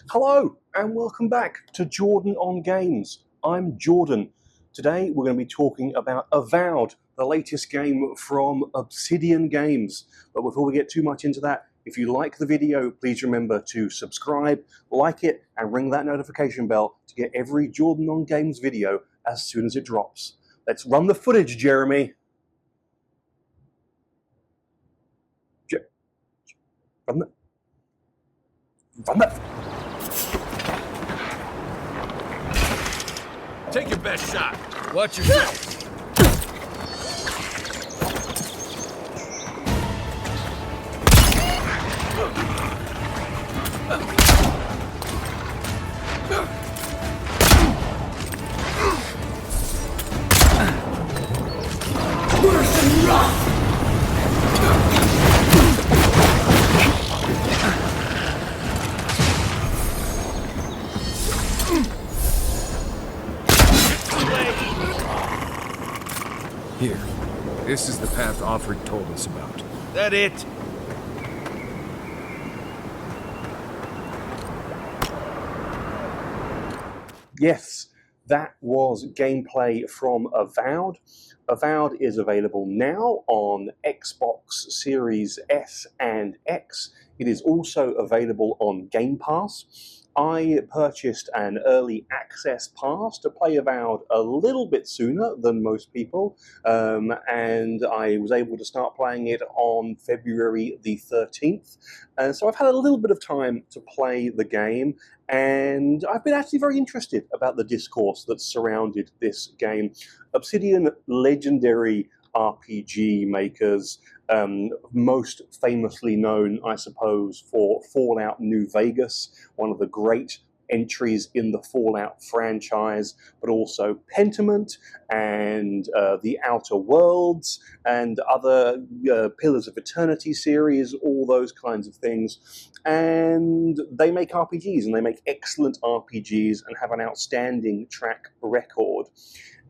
Hello and welcome back to Jordan on Games. I'm Jordan. Today we're going to be talking about Avowed, the latest game from Obsidian Games. But before we get too much into that, if you like the video, please remember to subscribe, like it, and ring that notification bell to get every Jordan on Games video as soon as it drops. Let's run the footage, Jeremy. Run that. Take your best shot. Watch yourself. Worse than rough. Here. This is the path Offred told us about. That it? Yes, that was gameplay from Avowed. Avowed is available now on Xbox Series S and X. It is also available on Game Pass. I purchased an early access pass to play Avowed a little bit sooner than most people, and I was able to start playing it on February the 13th. So I've had a little bit of time to play the game, and I've been actually very interested about the discourse that surrounded this game. Obsidian, legendary RPG makers, most famously known, I suppose, for Fallout New Vegas, one of the great entries in the Fallout franchise, but also Pentiment and the Outer Worlds and other Pillars of Eternity series, all those kinds of things. And they make RPGs, and they make excellent RPGs and have an outstanding track record.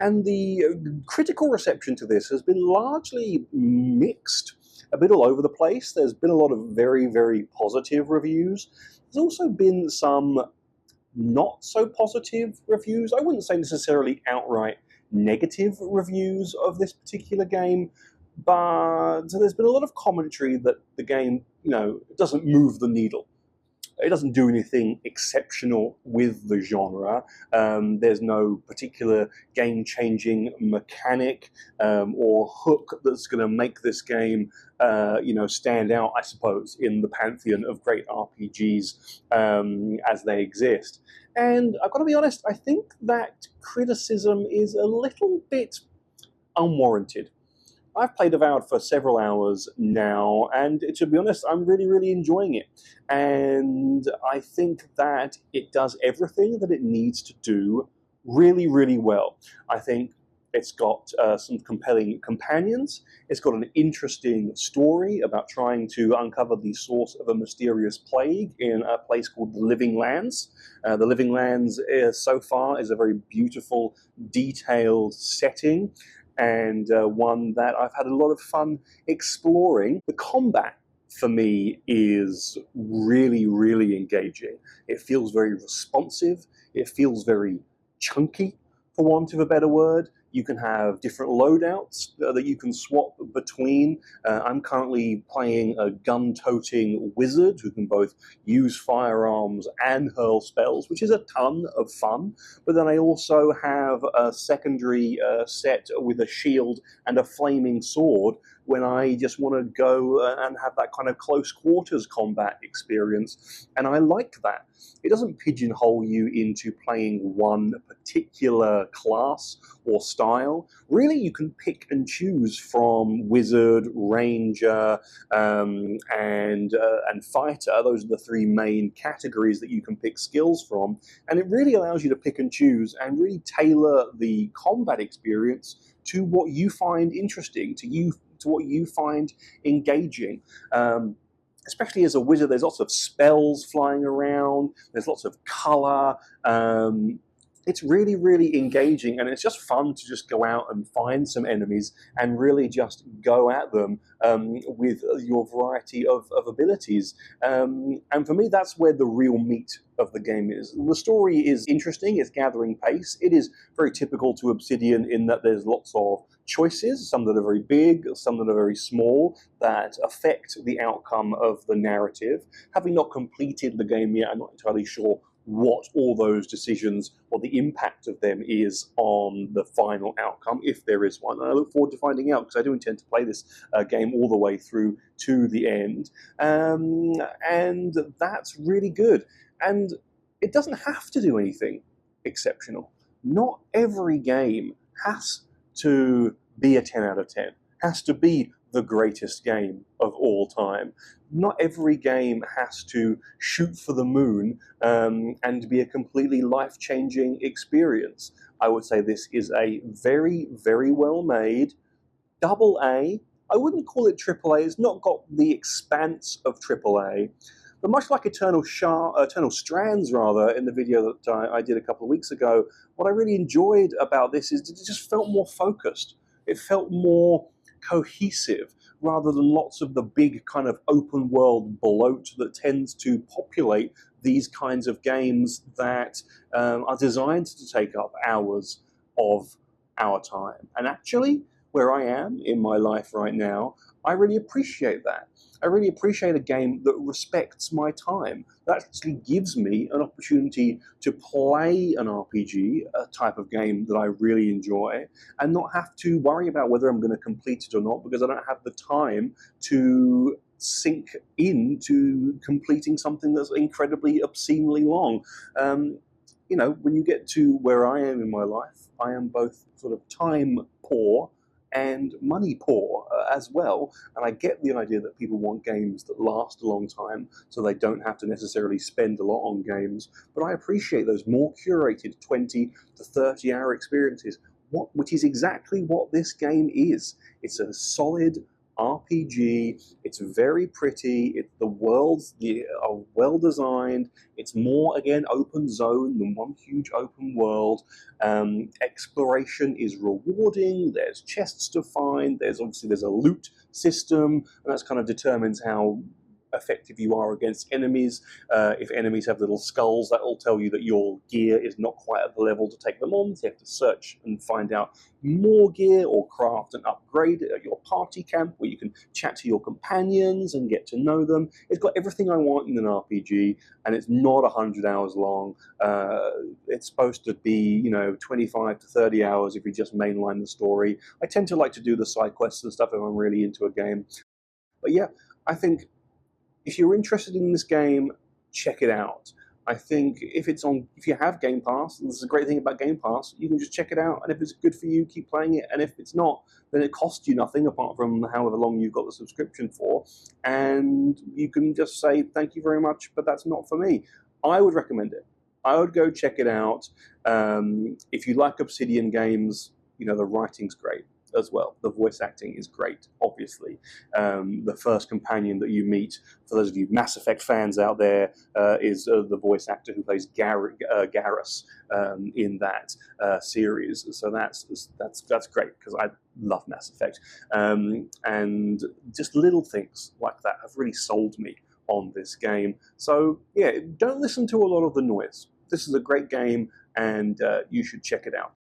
And the critical reception to this has been largely mixed, a bit all over the place. There's been a lot of very, very positive reviews. There's also been some not so positive reviews. I wouldn't say necessarily outright negative reviews of this particular game, but there's been a lot of commentary that the game, doesn't move the needle. It doesn't do anything exceptional with the genre. There's no particular game-changing mechanic or hook that's going to make this game, stand out, I suppose, in the pantheon of great RPGs as they exist. And I've got to be honest, I think that criticism is a little bit unwarranted. I've played Avowed for several hours now, and to be honest, I'm really, really enjoying it. And I think that it does everything that it needs to do really, really well. I think it's got some compelling companions. It's got an interesting story about trying to uncover the source of a mysterious plague in a place called the Living Lands. The Living Lands, so far, is a very beautiful, detailed setting, and one that I've had a lot of fun exploring. The combat, for me, is really, really engaging. It feels very responsive. It feels very chunky, for want of a better word. You can have different loadouts that you can swap between. I'm currently playing a gun-toting wizard who can both use firearms and hurl spells, which is a ton of fun. But then I also have a secondary set with a shield and a flaming sword when I just want to go and have that kind of close quarters combat experience. And I like that. It doesn't pigeonhole you into playing one particular class or style. Really, you can pick and choose from wizard, ranger, and fighter. Those are the three main categories that you can pick skills from. And it really allows you to pick and choose and really tailor the combat experience to what you find interesting, to what you find engaging. Especially as a wizard, there's lots of spells flying around. There's lots of color. it's really, really engaging, and it's just fun to just go out and find some enemies and really just go at them with your variety of abilities. And for me, that's where the real meat of the game is. The story is interesting, it's gathering pace. It is very typical to Obsidian in that there's lots of choices, some that are very big, some that are very small, that affect the outcome of the narrative. Having not completed the game yet, I'm not entirely sure what all those decisions or the impact of them is on the final outcome, if there is one. And I look forward to finding out, because I do intend to play this game all the way through to the end. And that's really good. And it doesn't have to do anything exceptional. Not every game has to be a 10 out of 10, has to be the greatest game of all time. Not every game has to shoot for the moon and be a completely life-changing experience. I would say this is a very, very well-made AA. I wouldn't call it AAA. It's not got the expanse of AAA. But much like Eternal Strands, rather, in the video that I did a couple of weeks ago, what I really enjoyed about this is it just felt more focused. It felt more cohesive, rather than lots of the big kind of open world bloat that tends to populate these kinds of games that are designed to take up hours of our time. And actually, where I am in my life right now, I really appreciate that. I really appreciate a game that respects my time, that actually gives me an opportunity to play an RPG, a type of game that I really enjoy, and not have to worry about whether I'm going to complete it or not, because I don't have the time to sink into completing something that's incredibly obscenely long. You know, when you get to where I am in my life, I am both sort of time poor and money poor as well. And I get the idea that people want games that last a long time, so they don't have to necessarily spend a lot on games. But I appreciate those more curated 20 to 30 hour experiences, which is exactly what this game is. It's a solid RPG. It's very pretty. The worlds are well designed. It's more, again, open zone than one huge open world. Exploration is rewarding. There's chests to find. There's a loot system, and that's kind of determines how effective you are against enemies. If enemies have little skulls, that will tell you that your gear is not quite at the level to take them on. So you have to search and find out more gear or craft and upgrade at your party camp, where you can chat to your companions and get to know them. It's got everything I want in an RPG, and it's not 100 hours long. It's supposed to be, 25 to 30 hours if you just mainline the story. I tend to like to do the side quests and stuff if I'm really into a game. But yeah, I think if you're interested in this game, check it out. I think if you have Game Pass, this is a great thing about Game Pass, you can just check it out, and if it's good for you, keep playing it, and if it's not, then it costs you nothing apart from however long you've got the subscription for, and you can just say, thank you very much, but that's not for me. I would recommend it. I would go check it out. If you like Obsidian games, the writing's great as well. The voice acting is great, obviously. The first companion that you meet, for those of you Mass Effect fans out there, is the voice actor who plays Garrus in that series. So that's great, because I love Mass Effect. And just little things like that have really sold me on this game. So yeah, don't listen to a lot of the noise. This is a great game, and you should check it out.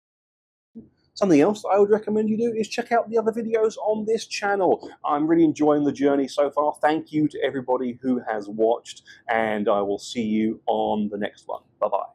Something else I would recommend you do is check out the other videos on this channel. I'm really enjoying the journey so far. Thank you to everybody who has watched, and I will see you on the next one. Bye-bye.